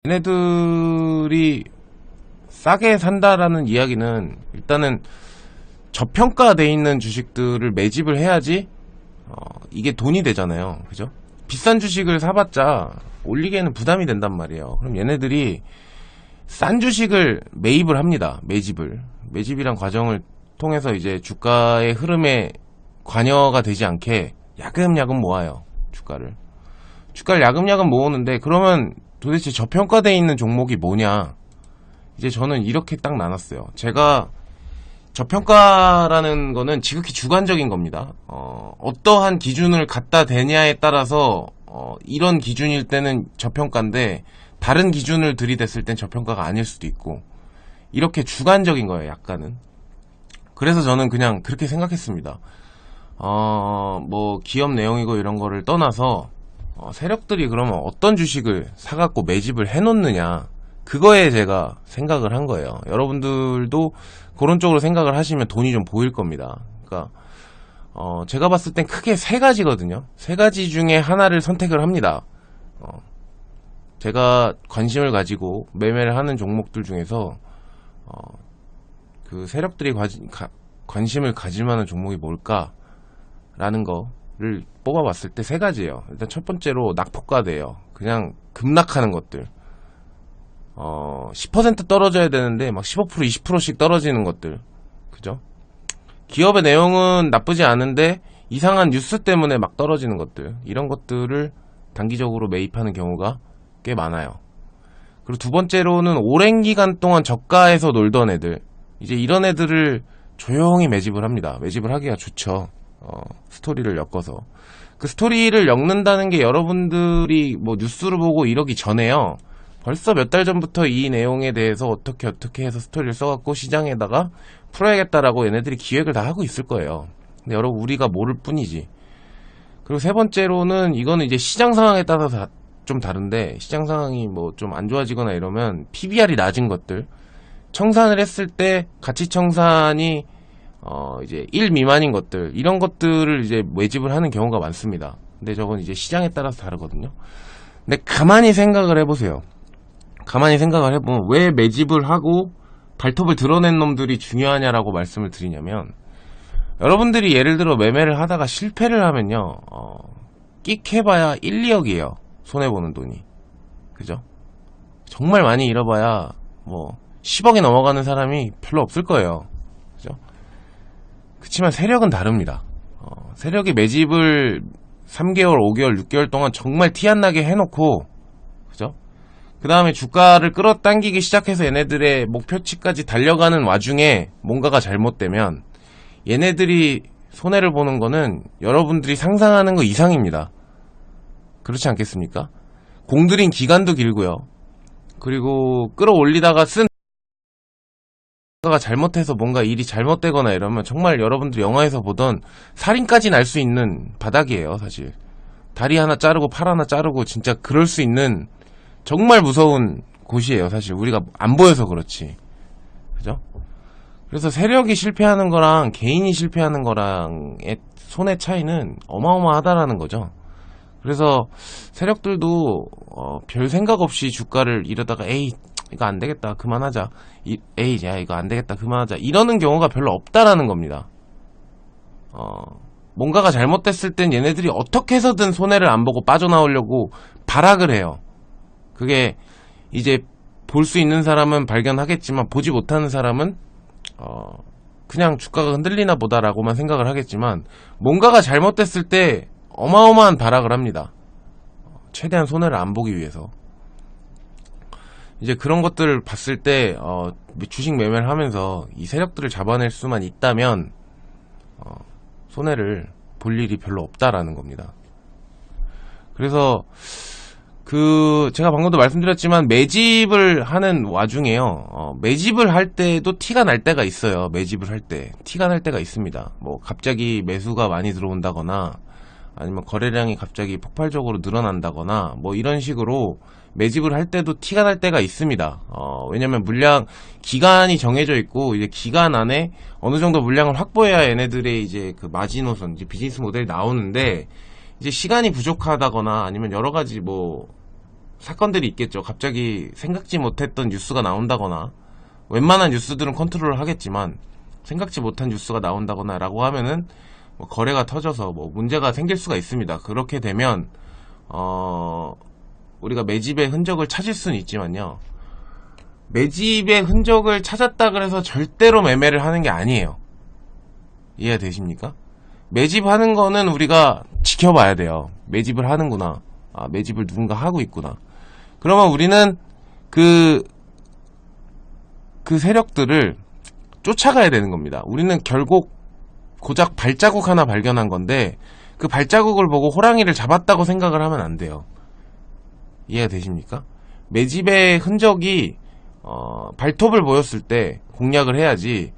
얘네들이 싸게 산다라는 이야기는 일단은 저평가돼 있는 주식들을 매집을 해야지 이게 돈이 되잖아요. 그죠? 비싼 주식을 사봤자 올리기에는 부담이 된단 말이에요. 그럼 얘네들이 싼 주식을 매입을 합니다. 매집이란 과정을 통해서 이제 주가의 흐름에 관여가 되지 않게 야금야금 모아요. 주가를 야금야금 모으는데, 그러면 도대체 저평가되어 있는 종목이 뭐냐? 이제 저는 이렇게 딱 나눴어요. 제가 저평가라는 거는 지극히 주관적인 겁니다. 어떠한 기준을 갖다 대냐에 따라서 이런 기준일 때는 저평가인데 다른 기준을 들이댔을 땐 저평가가 아닐 수도 있고, 이렇게 주관적인 거예요. 약간은. 그래서 저는 그냥 그렇게 생각했습니다. 뭐 기업 내용이고 이런 거를 떠나서 세력들이 그러면 어떤 주식을 사갖고 매집을 해놓느냐, 그거에 제가 생각을 한 거예요. 여러분들도 그런 쪽으로 생각을 하시면 돈이 좀 보일 겁니다. 그러니까 제가 봤을 땐 크게 세 가지거든요. 세 가지 중에 하나를 선택을 합니다. 제가 관심을 가지고 매매를 하는 종목들 중에서 그 세력들이 관심을 가질 만한 종목이 뭘까라는 거를 뽑아봤을 때 세 가지예요. 일단 첫 번째로 낙폭과대예요. 그냥 급락하는 것들. 10% 떨어져야 되는데 막 15% 20%씩 떨어지는 것들. 그죠? 기업의 내용은 나쁘지 않은데 이상한 뉴스 때문에 막 떨어지는 것들. 이런 것들을 단기적으로 매입하는 경우가 꽤 많아요. 그리고 두 번째로는 오랜 기간 동안 저가에서 놀던 애들. 이제 이런 애들을 조용히 매집을 합니다. 매집을 하기가 좋죠. 스토리를 엮어서. 그 스토리를 엮는다는 게 여러분들이 뭐 뉴스를 보고 이러기 전에요. 벌써 몇 달 전부터 이 내용에 대해서 어떻게 해서 스토리를 써갖고 시장에다가 풀어야겠다라고 얘네들이 기획을 다 하고 있을 거예요. 근데 여러분, 우리가 모를 뿐이지. 그리고 세 번째로는 이거는 이제 시장 상황에 따라서 좀 다른데, 시장 상황이 뭐 좀 안 좋아지거나 이러면 PBR이 낮은 것들, 청산을 했을 때 가치 청산이 이제 1 미만인 것들, 이런 것들을 이제 매집을 하는 경우가 많습니다. 근데 저건 이제 시장에 따라서 다르거든요. 근데 가만히 생각을 해보세요. 가만히 생각을 해보면 왜 매집을 하고 발톱을 드러낸 놈들이 중요하냐라고 말씀을 드리냐면, 여러분들이 예를 들어 매매를 하다가 실패를 하면요, 끽 해봐야 1, 2억이에요. 손해보는 돈이. 그죠? 정말 많이 잃어봐야 뭐 10억이 넘어가는 사람이 별로 없을 거예요. 그죠? 그치만 세력은 다릅니다. 세력이 매집을 3개월, 5개월, 6개월 동안 정말 티 안 나게 해놓고, 그죠? 그 다음에 주가를 끌어당기기 시작해서 얘네들의 목표치까지 달려가는 와중에 뭔가가 잘못되면 얘네들이 손해를 보는 거는 여러분들이 상상하는 거 이상입니다. 그렇지 않겠습니까? 공들인 기간도 길고요. 그리고 끌어올리다가 쓴 가 잘못해서 뭔가 일이 잘못되거나 이러면 정말 여러분들이 영화에서 보던 살인까지 날 수 있는 바닥이에요. 사실 다리 하나 자르고 팔 하나 자르고 진짜 그럴 수 있는 정말 무서운 곳이에요. 사실 우리가 안 보여서 그렇지. 그죠? 그래서 세력이 실패하는 거랑 개인이 실패하는 거랑의 손해 차이는 어마어마하다라는 거죠. 그래서 세력들도 별 생각 없이 주가를 이러다가 에이 이거 안 되겠다 그만하자, 에이 야 이거 안 되겠다 그만하자, 이러는 경우가 별로 없다라는 겁니다. 뭔가가 잘못됐을 땐 얘네들이 어떻게 해서든 손해를 안 보고 빠져나오려고 발악을 해요. 그게 이제 볼 수 있는 사람은 발견하겠지만 보지 못하는 사람은 그냥 주가가 흔들리나 보다라고만 생각을 하겠지만, 뭔가가 잘못됐을 때 어마어마한 발악을 합니다. 최대한 손해를 안 보기 위해서. 이제 그런 것들을 봤을 때 주식 매매를 하면서 이 세력들을 잡아낼 수만 있다면 손해를 볼 일이 별로 없다라는 겁니다. 그래서 제가 방금도 말씀드렸지만 매집을 하는 와중에요, 매집을 할 때도 티가 날 때가 있어요. 매집을 할 때 티가 날 때가 있습니다. 뭐 갑자기 매수가 많이 들어온다거나 아니면 거래량이 갑자기 폭발적으로 늘어난다거나 뭐 이런 식으로 매집을 할 때도 티가 날 때가 있습니다. 왜냐면 물량 기간이 정해져 있고, 이제 기간 안에 어느 정도 물량을 확보해야 얘네들의 이제 그 마지노선, 이제 비즈니스 모델이 나오는데, 이제 시간이 부족하다거나 아니면 여러 가지 뭐 사건들이 있겠죠. 갑자기 생각지 못했던 뉴스가 나온다거나, 웬만한 뉴스들은 컨트롤을 하겠지만 생각지 못한 뉴스가 나온다거나 라고 하면은 뭐 거래가 터져서 뭐 문제가 생길 수가 있습니다. 그렇게 되면 우리가 매집의 흔적을 찾을 수는 있지만요, 매집의 흔적을 찾았다 그래서 절대로 매매를 하는 게 아니에요. 이해되십니까? 매집하는 거는 우리가 지켜봐야 돼요. 매집을 하는구나, 매집을 누군가 하고 있구나. 그러면 우리는 그 세력들을 쫓아가야 되는 겁니다. 우리는 결국 고작 발자국 하나 발견한 건데 그 발자국을 보고 호랑이를 잡았다고 생각을 하면 안 돼요. 이해가 되십니까? 매집의 흔적이 발톱을 보였을 때 공략을 해야지,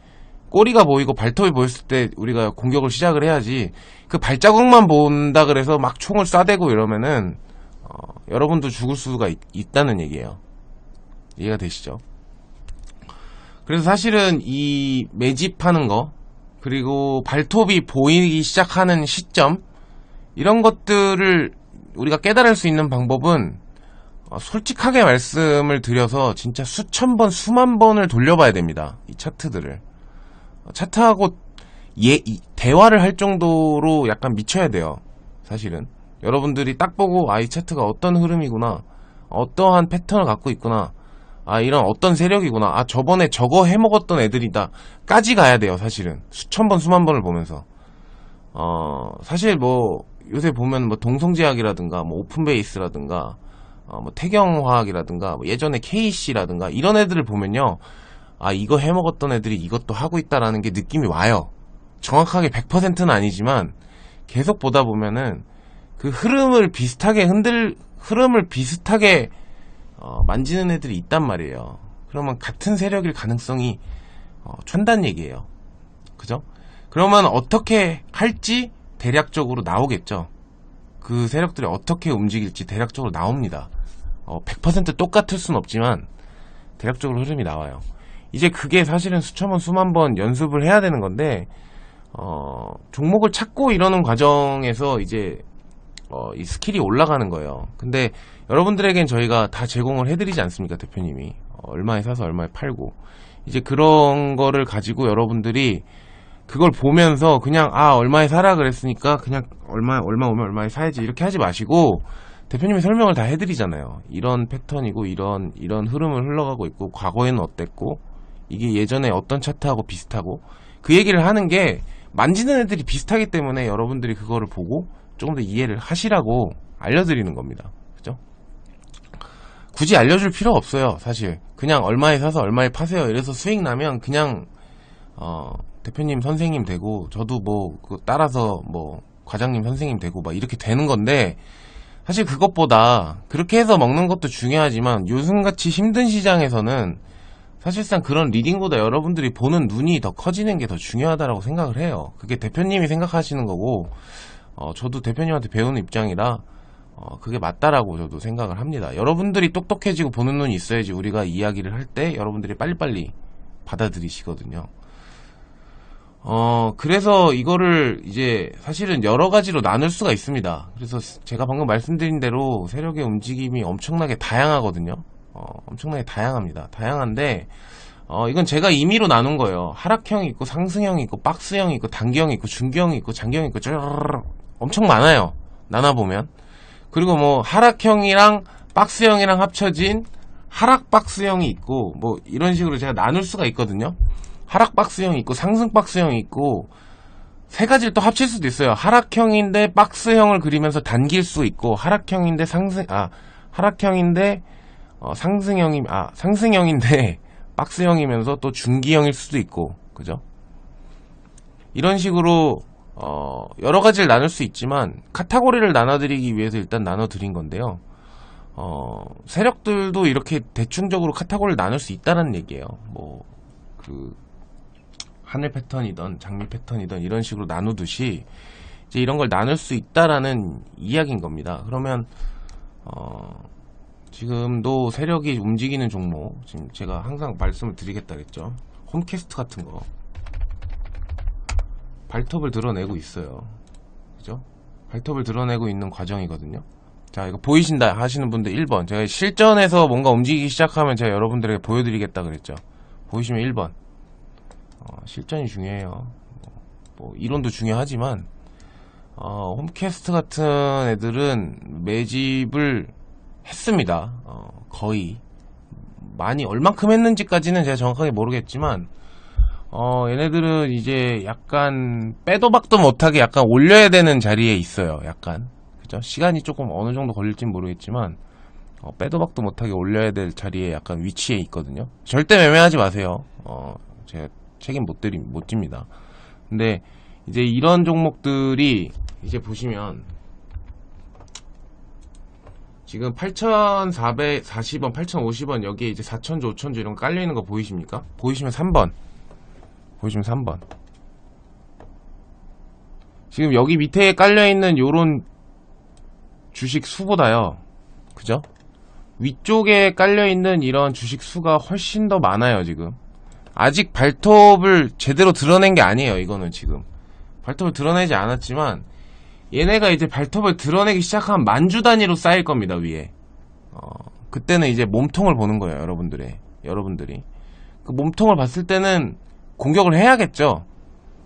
꼬리가 보이고 발톱이 보였을 때 우리가 공격을 시작을 해야지, 그 발자국만 본다 그래서 막 총을 쏴대고 이러면은 여러분도 죽을 수가 있다는 얘기예요. 이해가 되시죠? 그래서 사실은 이 매집하는 거, 그리고 발톱이 보이기 시작하는 시점, 이런 것들을 우리가 깨달을 수 있는 방법은 솔직하게 말씀을 드려서 진짜 수천 번, 수만 번을 돌려봐야 됩니다. 이 차트들을. 차트하고 대화를 할 정도로 약간 미쳐야 돼요. 사실은 여러분들이 딱 보고 이 차트가 어떤 흐름이구나, 어떠한 패턴을 갖고 있구나, 이런 어떤 세력이구나, 저번에 저거 해먹었던 애들이다 까지 가야 돼요. 사실은 수천 번, 수만 번을 보면서. 사실 뭐 요새 보면 뭐 동성제약이라든가 뭐 오픈베이스라든가 뭐 태경화학이라든가 뭐 예전에 KC라든가 이런 애들을 보면요, 이거 해먹었던 애들이 이것도 하고 있다라는 게 느낌이 와요. 정확하게 100%는 아니지만 계속 보다 보면은 그 흐름을 비슷하게 만지는 애들이 있단 말이에요. 그러면 같은 세력일 가능성이 춘다는 얘기예요. 그죠? 그러면 어떻게 할지 대략적으로 나오겠죠. 그 세력들이 어떻게 움직일지 대략적으로 나옵니다. 100% 똑같을 순 없지만 대략적으로 흐름이 나와요. 이제 그게 사실은 수천 번, 수만 번 연습을 해야 되는 건데, 종목을 찾고 이러는 과정에서 이제 이 스킬이 올라가는 거예요. 근데 여러분들에겐 저희가 다 제공을 해드리지 않습니까? 대표님이 얼마에 사서 얼마에 팔고, 이제 그런 거를 가지고 여러분들이 그걸 보면서 그냥 얼마에 사라 그랬으니까 그냥 얼마 오면 얼마에 사야지 이렇게 하지 마시고, 대표님이 설명을 다 해드리잖아요. 이런 패턴이고 이런 흐름을 흘러가고 있고, 과거에는 어땠고, 이게 예전에 어떤 차트하고 비슷하고, 그 얘기를 하는 게 만지는 애들이 비슷하기 때문에 여러분들이 그거를 보고 조금 더 이해를 하시라고 알려드리는 겁니다. 그죠? 굳이 알려줄 필요 없어요. 사실 그냥 얼마에 사서 얼마에 파세요 이래서 수익 나면 그냥 대표님 선생님 되고, 저도 뭐 따라서 뭐 과장님 선생님 되고 막 이렇게 되는 건데, 사실 그것보다 그렇게 해서 먹는 것도 중요하지만 요즘같이 힘든 시장에서는 사실상 그런 리딩보다 여러분들이 보는 눈이 더 커지는 게 더 중요하다라고 생각을 해요. 그게 대표님이 생각하시는 거고, 저도 대표님한테 배우는 입장이라 그게 맞다라고 저도 생각을 합니다. 여러분들이 똑똑해지고 보는 눈이 있어야지 우리가 이야기를 할 때 여러분들이 빨리빨리 받아들이시거든요. 그래서 이거를 이제 사실은 여러 가지로 나눌 수가 있습니다. 그래서 제가 방금 말씀드린 대로 세력의 움직임이 엄청나게 다양하거든요. 엄청나게 다양합니다. 다양한데, 이건 제가 임의로 나눈 거예요. 하락형이 있고, 상승형이 있고, 박스형이 있고, 단기형이 있고, 중기형이 있고, 장기형이 있고, 엄청 많아요. 나눠보면. 그리고 뭐, 하락형이랑 박스형이랑 합쳐진 하락 박스형이 있고, 뭐, 이런 식으로 제가 나눌 수가 있거든요. 하락 박스형이 있고, 상승 박스형이 있고, 세 가지를 또 합칠 수도 있어요. 하락형인데 박스형을 그리면서 단길 수 있고, 하락형인데 하락형인데 상승형인데 박스형이면서 또 중기형일 수도 있고, 그죠? 이런 식으로 여러 가지를 나눌 수 있지만 카테고리를 나눠드리기 위해서 일단 나눠드린 건데요. 세력들도 이렇게 대충적으로 카테고리를 나눌 수 있다는 얘기예요. 뭐 하늘 패턴이든 장미 패턴이든 이런 식으로 나누듯이 이제 이런 걸 나눌 수 있다라는 이야기인 겁니다. 그러면 지금도 세력이 움직이는 종목, 지금 제가 항상 말씀을 드리겠다 그랬죠. 홈캐스트 같은 거 발톱을 드러내고 있어요. 그죠? 발톱을 드러내고 있는 과정이거든요. 자, 이거 보이신다 하시는 분들 1번. 제가 실전에서 뭔가 움직이기 시작하면 제가 여러분들에게 보여드리겠다 그랬죠. 보이시면 1번. 실전이 중요해요. 뭐 이론도 중요하지만 홈캐스트 같은 애들은 매집을 했습니다. 거의 많이 얼만큼 했는지까지는 제가 정확하게 모르겠지만 얘네들은 이제 약간 빼도 박도 못하게 약간 올려야 되는 자리에 있어요. 약간 그죠? 시간이 조금 어느 정도 걸릴진 모르겠지만 빼도 박도 못하게 올려야 될 자리에 약간 위치에 있거든요. 절대 매매하지 마세요. 제가 책임 못 집니다. 근데 이제 이런 종목들이 이제 보시면 지금 8,440원, 8,050원 여기에 이제 4,000주, 5,000주 이런 거 깔려있는 거 보이십니까? 보이시면 3번. 보시면 3번. 지금 여기 밑에 깔려있는 요런 주식 수보다요. 그죠? 위쪽에 깔려있는 이런 주식 수가 훨씬 더 많아요, 지금. 아직 발톱을 제대로 드러낸 게 아니에요, 이거는 지금. 발톱을 드러내지 않았지만, 얘네가 이제 발톱을 드러내기 시작하면 만주 단위로 쌓일 겁니다, 위에. 그때는 이제 몸통을 보는 거예요, 여러분들이. 그 몸통을 봤을 때는 공격을 해야겠죠.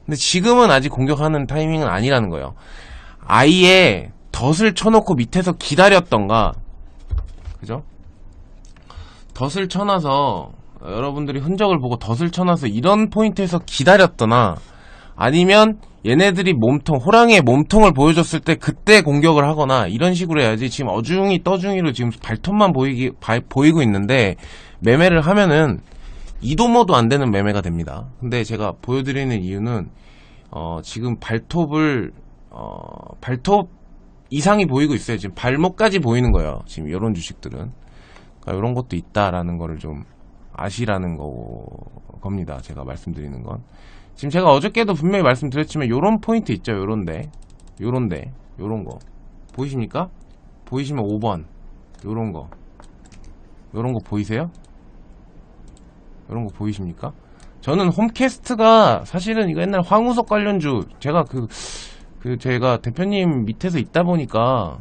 근데 지금은 아직 공격하는 타이밍은 아니라는 거예요. 아예 덫을 쳐놓고 밑에서 기다렸던가, 그죠? 덫을 쳐놔서 여러분들이 흔적을 보고 덫을 쳐놔서 이런 포인트에서 기다렸거나, 아니면 얘네들이 몸통, 호랑이의 몸통을 보여줬을 때 그때 공격을 하거나 이런 식으로 해야지. 지금 어중이 떠중이로 지금 발톱만 보이고 있는데 매매를 하면은 이도모도 안 되는 매매가 됩니다. 근데 제가 보여드리는 이유는 지금 발톱 이상이 보이고 있어요. 지금 발목까지 보이는 거예요. 지금 이런 주식들은. 그러니까 이런 것도 있다라는 거를 좀 아시라는 겁니다. 제가 말씀드리는 건. 지금 제가 어저께도 분명히 말씀드렸지만 요런 포인트 있죠. 요런데 요런 거 보이십니까? 보이시면 5번 요런 거 보이세요? 요런 거 보이십니까? 저는 홈캐스트가 사실은 이거 옛날 황우석 관련주 제가 제가 대표님 밑에서 있다 보니까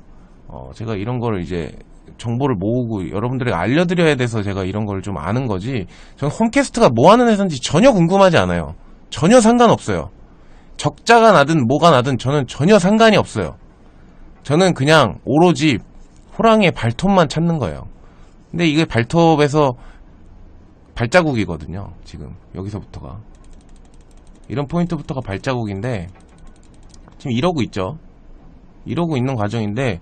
제가 이런 거를 이제 정보를 모으고 여러분들에게 알려드려야 돼서 제가 이런 걸 좀 아는 거지. 저는 홈캐스트가 뭐 하는 회사인지 전혀 궁금하지 않아요. 전혀 상관없어요. 적자가 나든 뭐가 나든 저는 전혀 상관이 없어요. 저는 그냥 오로지 호랑이의 발톱만 찾는 거예요. 근데 이게 발톱에서 발자국이거든요. 지금 여기서부터가 이런 포인트부터가 발자국인데 지금 이러고 있죠. 이러고 있는 과정인데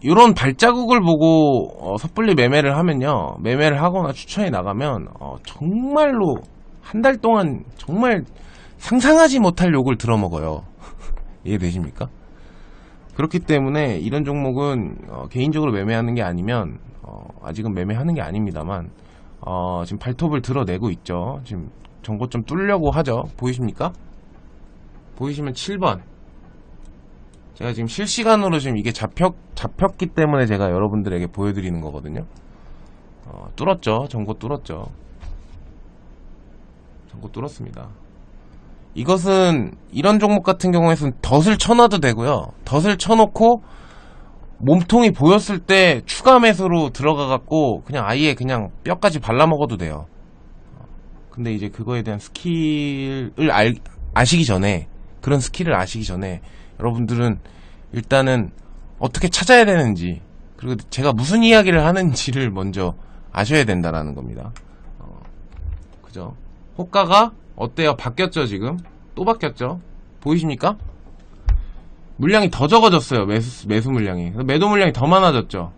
요런 발자국을 보고 섣불리 매매를 하면요, 매매를 하거나 추천이 나가면 정말로 한 달 동안 정말 상상하지 못할 욕을 들어먹어요. 이해되십니까? 그렇기 때문에 이런 종목은 개인적으로 매매하는 게 아니면 아직은 매매하는 게 아닙니다만 지금 발톱을 드러내고 있죠. 지금 정고점 뚫려고 하죠. 보이십니까? 보이시면 7번. 제가 지금 실시간으로 지금 이게 잡혔기 때문에 제가 여러분들에게 보여드리는 거거든요. 뚫었죠. 정고 뚫었죠. 정고 뚫었습니다. 이것은 이런 종목 같은 경우에는 덫을 쳐놔도 되고요. 덫을 쳐놓고 몸통이 보였을 때 추가 매수로 들어가갖고 그냥 아예 그냥 뼈까지 발라먹어도 돼요. 근데 이제 그거에 대한 스킬을 아시기 전에, 그런 스킬을 아시기 전에 여러분들은 일단은 어떻게 찾아야 되는지, 그리고 제가 무슨 이야기를 하는지를 먼저 아셔야 된다라는 겁니다. 그죠? 호가가 어때요? 바뀌었죠? 지금 또 바뀌었죠? 보이십니까? 물량이 더 적어졌어요. 매수 물량이. 매도 물량이 더 많아졌죠?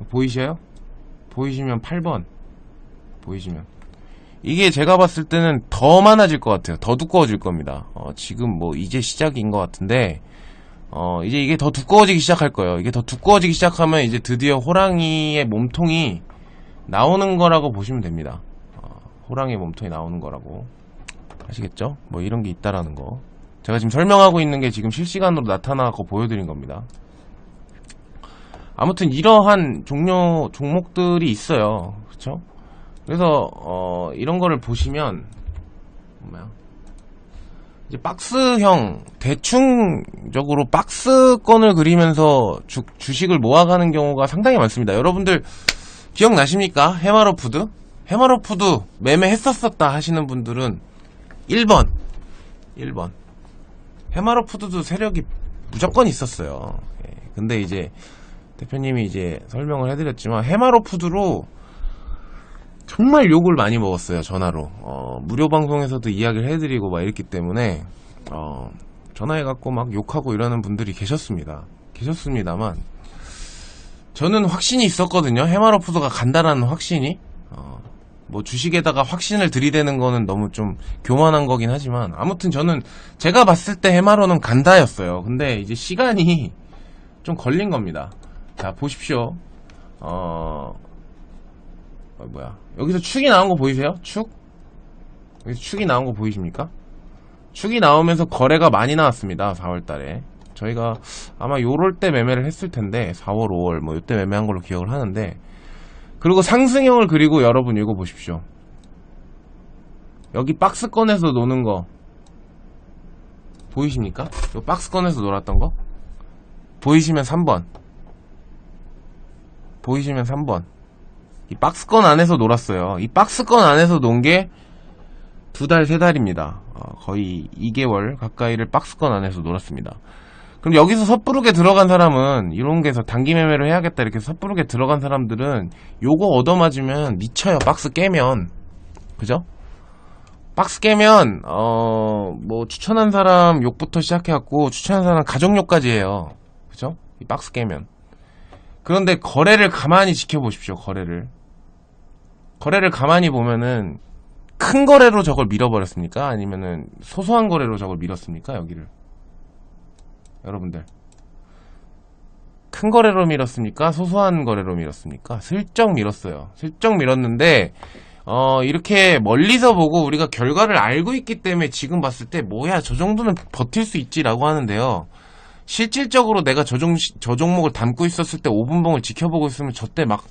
보이셔요? 보이시면 8번. 보이시면 이게 제가 봤을 때는 더 많아질 것 같아요. 더 두꺼워질 겁니다. 지금 뭐 이제 시작인 것 같은데 이제 이게 더 두꺼워지기 시작할 거예요. 이게 더 두꺼워지기 시작하면 이제 드디어 호랑이의 몸통이 나오는 거라고 보시면 됩니다. 호랑이의 몸통이 나오는 거라고. 아시겠죠? 뭐 이런 게 있다라는 거. 제가 지금 설명하고 있는 게 지금 실시간으로 나타나고 보여드린 겁니다. 아무튼 이러한 종목들이 있어요. 그쵸? 그래서 이런 거를 보시면 이제 박스형, 대충적으로 박스권을 그리면서 주식을 모아가는 경우가 상당히 많습니다. 여러분들 기억나십니까? 해마로푸드? 해마로푸드 매매했었다 하시는 분들은 1번. 해마로푸드도 세력이 무조건 있었어요. 예, 근데 이제 대표님이 이제 설명을 해드렸지만 해마로푸드로 정말 욕을 많이 먹었어요. 전화로 무료 방송에서도 이야기를 해드리고 막 이랬기 때문에 전화해갖고 막 욕하고 이러는 분들이 계셨습니다만 저는 확신이 있었거든요. 해마로푸드가 간다라는 확신이. 뭐 주식에다가 확신을 들이대는 거는 너무 좀 교만한 거긴 하지만 아무튼 저는 제가 봤을 때 해마로는 간다였어요. 근데 이제 시간이 좀 걸린 겁니다. 자 보십시오. 여기서 축이 나온 거 보이세요? 여기서 축이 나온 거 보이십니까? 축이 나오면서 거래가 많이 나왔습니다. 4월달에 저희가 아마 요럴 때 매매를 했을 텐데 4월 5월 뭐 요때 매매한 걸로 기억을 하는데, 그리고 상승형을 그리고 여러분 이거 보십시오. 여기 박스권에서 노는 거 보이십니까? 요 박스권에서 놀았던 거 보이시면 3번. 이 박스권 안에서 놀았어요. 이 박스권 안에서 논 게 2달, 3달입니다. 거의 2개월 가까이를 박스권 안에서 놀았습니다. 그럼 여기서 섣부르게 들어간 사람은 이런 게서 단기 매매를 해야겠다 이렇게 섣부르게 들어간 사람들은 요거 얻어맞으면 미쳐요. 박스 깨면. 그죠? 박스 깨면 뭐 추천한 사람 욕부터 시작해갖고 추천한 사람 가족욕까지 해요. 그죠? 이 박스 깨면. 그런데 거래를 가만히 지켜보십시오. 거래를 가만히 보면은 큰 거래로 저걸 밀어버렸습니까? 아니면은 소소한 거래로 저걸 밀었습니까? 여기를 여러분들 큰 거래로 밀었습니까? 소소한 거래로 밀었습니까? 슬쩍 밀었어요. 슬쩍 밀었는데 이렇게 멀리서 보고 우리가 결과를 알고 있기 때문에 지금 봤을 때 뭐야 저 정도는 버틸 수 있지라고 하는데요. 실질적으로 내가 저 종목을 담고 있었을 때 5분봉을 지켜보고 있으면 저때 막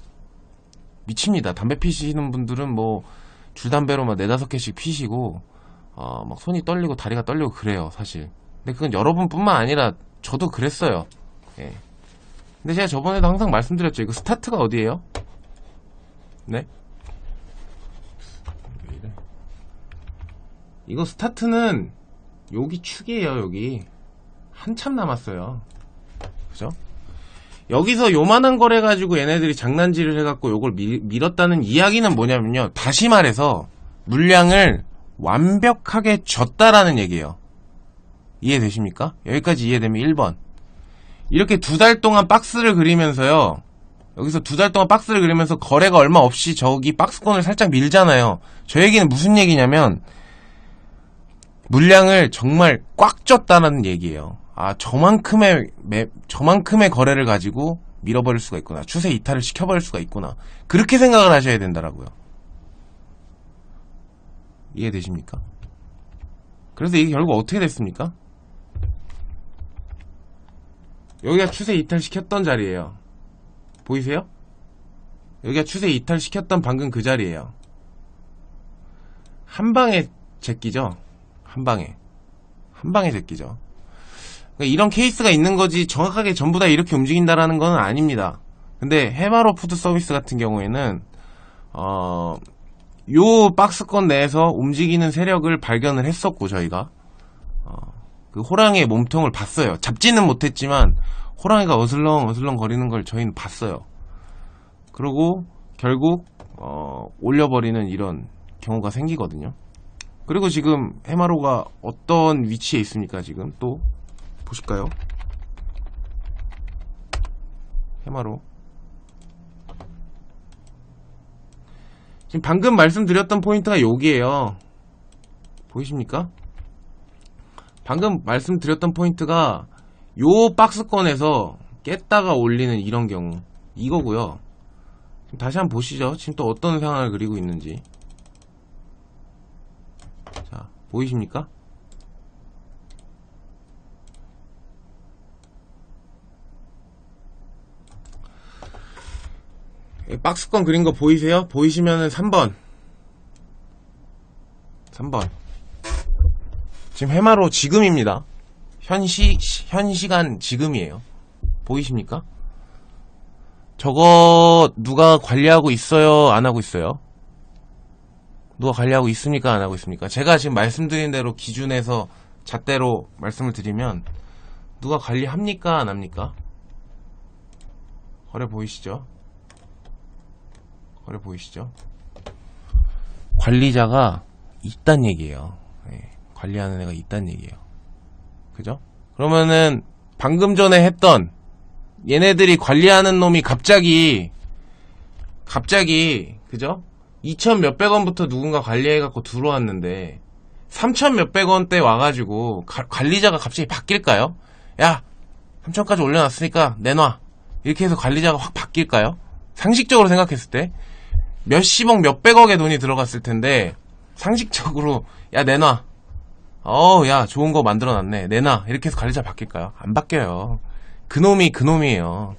미칩니다. 담배 피시는 분들은 뭐 줄담배로 막 4-5개씩 피시고 막 손이 떨리고 다리가 떨리고 그래요 사실. 근데 그건 여러분뿐만 아니라 저도 그랬어요. 예. 근데 제가 저번에도 항상 말씀드렸죠. 이거 스타트가 어디예요? 네? 이거 스타트는 여기 축이에요. 여기 한참 남았어요. 그죠? 여기서 요만한 거래 가지고 얘네들이 장난질을 해갖고 요걸 밀었다는 이야기는 뭐냐면요, 다시 말해서 물량을 완벽하게 줬다라는 얘기예요. 이해되십니까? 여기까지 이해되면 1번. 이렇게 2달 동안 박스를 그리면서요, 여기서 2달 동안 박스를 그리면서 거래가 얼마 없이 저기 박스권을 살짝 밀잖아요. 저 얘기는 무슨 얘기냐면 물량을 정말 꽉 줬다는 얘기예요. 저만큼의 거래를 가지고 밀어버릴 수가 있구나. 추세 이탈을 시켜버릴 수가 있구나. 그렇게 생각을 하셔야 된다라고요. 이해되십니까? 그래서 이게 결국 어떻게 됐습니까? 여기가 추세 이탈 시켰던 자리예요. 보이세요? 여기가 추세 이탈 시켰던 방금 그 자리예요. 한 방에 제끼죠. 한 방에 제끼죠. 그러니까 이런 케이스가 있는 거지 정확하게 전부 다 이렇게 움직인다라는 건 아닙니다. 근데 해마로 푸드 서비스 같은 경우에는 요 박스권 내에서 움직이는 세력을 발견을 했었고, 저희가 그 호랑이의 몸통을 봤어요. 잡지는 못했지만 호랑이가 어슬렁 거리는 걸 저희는 봤어요. 그리고 결국 올려버리는 이런 경우가 생기거든요. 그리고 지금 해마로가 어떤 위치에 있습니까? 지금 또 보실까요? 해마로 지금 방금 말씀드렸던 포인트가 여기에요. 보이십니까? 방금 말씀드렸던 포인트가 요 박스권에서 깼다가 올리는 이런 경우 이거고요. 다시 한번 보시죠. 지금 또 어떤 상황을 그리고 있는지. 자, 보이십니까? 박스권 그린 거 보이세요? 보이시면은 3번 지금 해마로 지금입니다. 현 시간 지금이에요. 보이십니까? 저거 누가 관리하고 있어요? 안 하고 있어요? 누가 관리하고 있습니까? 안 하고 있습니까? 제가 지금 말씀드린 대로 기준에서 잣대로 말씀을 드리면 누가 관리합니까? 안 합니까? 거래 보이시죠? 거래 보이시죠? 관리자가 있단 얘기예요. 네, 관리하는 애가 있단 얘기예요. 그죠? 그러면은 방금 전에 했던 얘네들이 관리하는 놈이 갑자기 그죠? 2천 몇백 원부터 누군가 관리해갖고 들어왔는데 3천 몇백 원대 와가지고 관리자가 갑자기 바뀔까요? 야 3천까지 올려놨으니까 내놔 이렇게 해서 관리자가 확 바뀔까요? 상식적으로 생각했을 때 몇십억 몇백억의 돈이 들어갔을 텐데 상식적으로 야 내놔 야 좋은 거 만들어놨네 내놔 이렇게 해서 관리자 바뀔까요? 안 바뀌어요. 그놈이 그놈이에요.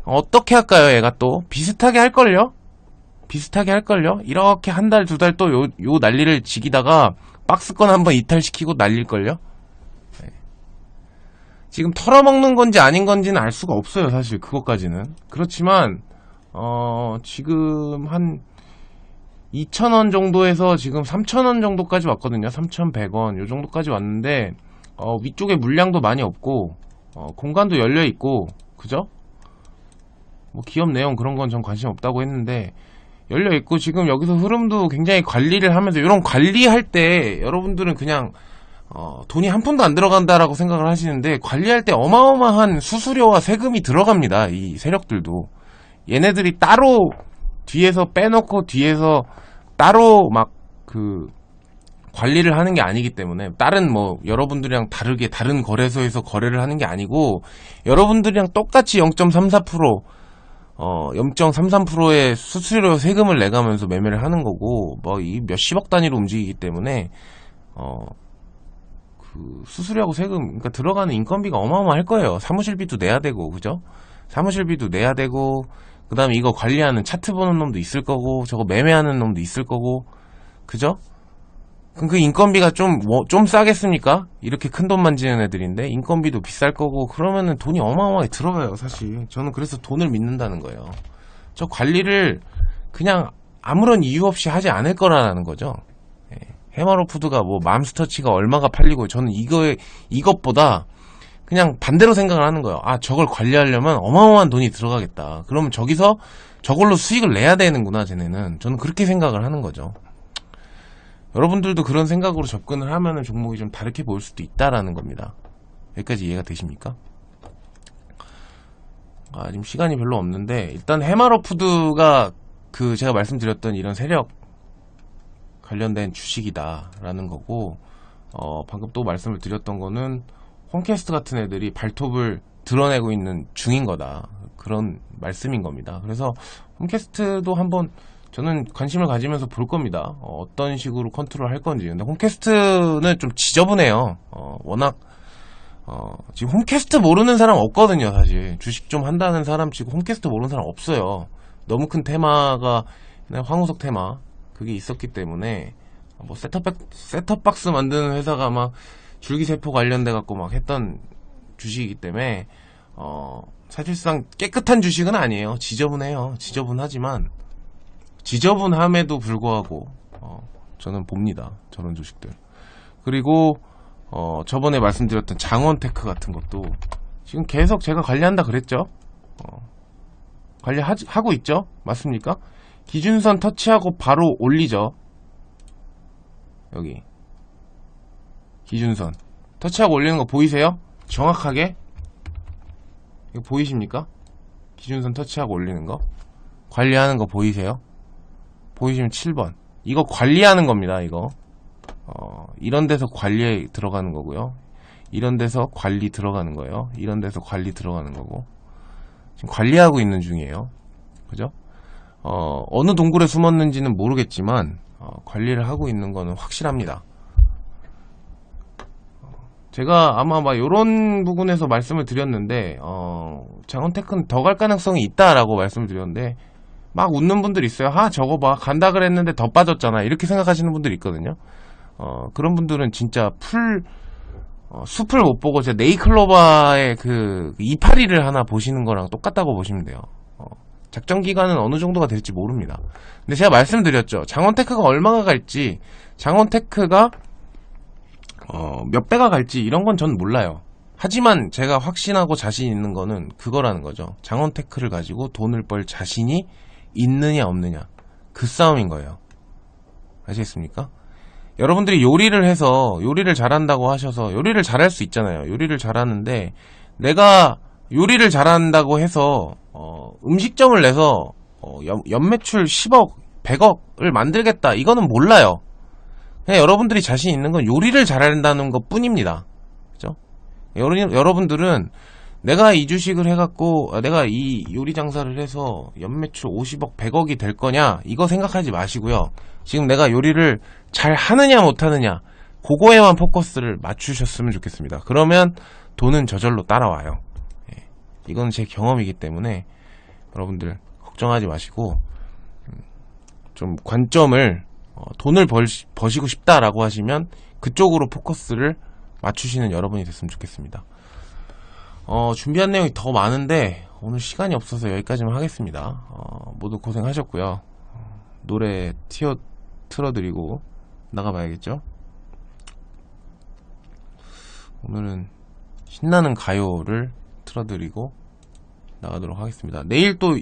어떻게 할까요? 얘가 또 비슷하게 할걸요? 비슷하게 할걸요? 이렇게 한 달 두 달 또 요 난리를 지기다가 박스권 한번 이탈시키고 날릴걸요? 네. 지금 털어먹는 건지 아닌 건지는 알 수가 없어요 사실 그것까지는. 그렇지만 지금 한 2,000원 정도에서 지금 3,000원 정도까지 왔거든요. 3,100원 요 정도까지 왔는데 위쪽에 물량도 많이 없고 공간도 열려있고 그죠? 뭐 기업 내용 그런 건 전 관심 없다고 했는데 열려있고 지금 여기서 흐름도 굉장히 관리를 하면서 이런 관리할 때 여러분들은 그냥 돈이 한 푼도 안 들어간다라고 생각을 하시는데 관리할 때 어마어마한 수수료와 세금이 들어갑니다. 이 세력들도 얘네들이 따로 뒤에서 빼놓고 뒤에서 따로 막 관리를 하는 게 아니기 때문에 다른 뭐 여러분들이랑 다르게 다른 거래소에서 거래를 하는 게 아니고 여러분들이랑 똑같이 0.34% 0.33%의 수수료 세금을 내가면서 매매를 하는 거고 뭐 이 몇십억 단위로 움직이기 때문에 수수료하고 세금 그러니까 들어가는 인건비가 어마어마할 거예요. 사무실비도 내야 되고 그죠? 사무실비도 내야 되고 그 다음에 이거 관리하는 차트 보는 놈도 있을 거고 저거 매매하는 놈도 있을 거고 그죠? 그럼 그 인건비가 좀 싸겠습니까? 이렇게 큰 돈 만지는 애들인데 인건비도 비쌀 거고 그러면은 돈이 어마어마하게 들어가요 사실. 저는 그래서 돈을 믿는다는 거예요. 저 관리를 그냥 아무런 이유 없이 하지 않을 거라는 거죠. 예. 해마로푸드가 뭐 맘스터치가 얼마가 팔리고 저는 이것보다 그냥 반대로 생각을 하는 거예요. 아 저걸 관리하려면 어마어마한 돈이 들어가겠다. 그러면 저기서 저걸로 수익을 내야 되는구나 쟤네는. 저는 그렇게 생각을 하는 거죠. 여러분들도 그런 생각으로 접근을 하면은 종목이 좀 다르게 보일 수도 있다라는 겁니다. 여기까지 이해가 되십니까? 지금 시간이 별로 없는데 일단 해마로푸드가 제가 말씀드렸던 이런 세력 관련된 주식이다라는 거고 방금 또 말씀을 드렸던 거는 홈캐스트 같은 애들이 발톱을 드러내고 있는 중인 거다 그런 말씀인 겁니다. 그래서 홈캐스트도 한번 저는 관심을 가지면서 볼 겁니다. 어떤 식으로 컨트롤 할 건지. 근데 홈캐스트는 좀 지저분해요. 워낙 지금 홈캐스트 모르는 사람 없거든요. 사실 주식 좀 한다는 사람 치고 홈캐스트 모르는 사람 없어요. 너무 큰 테마가 그냥 황우석 테마 그게 있었기 때문에 뭐 셋톱박스 만드는 회사가 막 줄기세포 관련돼 갖고 막 했던 주식이기 때문에 사실상 깨끗한 주식은 아니에요. 지저분해요. 지저분하지만 지저분함에도 불구하고 저는 봅니다. 저런 주식들. 그리고 저번에 말씀드렸던 장원테크 같은 것도 지금 계속 제가 관리한다 그랬죠. 관리하고 있죠. 맞습니까? 기준선 터치하고 바로 올리죠. 여기 기준선 터치하고 올리는 거 보이세요? 정확하게 이거 보이십니까? 기준선 터치하고 올리는 거 관리하는 거 보이세요? 보이시면 7번 이거 관리하는 겁니다. 이거 이런 데서 관리에 들어가는 거고요. 이런 데서 관리 들어가는 거예요. 이런 데서 관리 들어가는 거고 지금 관리하고 있는 중이에요. 그죠? 어느 동굴에 숨었는지는 모르겠지만 관리를 하고 있는 거는 확실합니다. 제가 아마 막 요런 부분에서 말씀을 드렸는데 장원테크는 더 갈 가능성이 있다라고 말씀을 드렸는데 막 웃는 분들 있어요. 저거 봐 간다 그랬는데 더 빠졌잖아 이렇게 생각하시는 분들 있거든요. 그런 분들은 진짜 숲을 못 보고 제 네이클로바의 그 이파리를 하나 보시는 거랑 똑같다고 보시면 돼요. 작전 기간은 어느 정도가 될지 모릅니다. 근데 제가 말씀드렸죠. 장원테크가 얼마가 갈지, 장원테크가 몇 배가 갈지 이런 건 전 몰라요. 하지만 제가 확신하고 자신 있는 거는 그거라는 거죠. 장원테크를 가지고 돈을 벌 자신이 있느냐 없느냐, 그 싸움인 거예요. 아시겠습니까? 여러분들이 요리를 해서 요리를 잘한다고 하셔서 요리를 잘할 수 있잖아요. 요리를 잘하는데 내가 요리를 잘한다고 해서 음식점을 내서 연매출 10억, 100억을 만들겠다, 이거는 몰라요. 그냥 여러분들이 자신 있는 건 요리를 잘한다는 것 뿐입니다. 그죠? 여러분들은 내가 이 주식을 해갖고 내가 이 요리 장사를 해서 연매출 50억, 100억이 될 거냐, 이거 생각하지 마시고요. 지금 내가 요리를 잘 하느냐 못하느냐, 그거에만 포커스를 맞추셨으면 좋겠습니다. 그러면 돈은 저절로 따라와요. 이건 제 경험이기 때문에 여러분들 걱정하지 마시고, 좀 관점을 돈을 버시고 싶다라고 하시면 그쪽으로 포커스를 맞추시는 여러분이 됐으면 좋겠습니다. 준비한 내용이 더 많은데 오늘 시간이 없어서 여기까지만 하겠습니다. 모두 고생하셨고요. 노래 틀어드리고 나가봐야겠죠? 오늘은 신나는 가요를 틀어드리고 나가도록 하겠습니다. 내일 또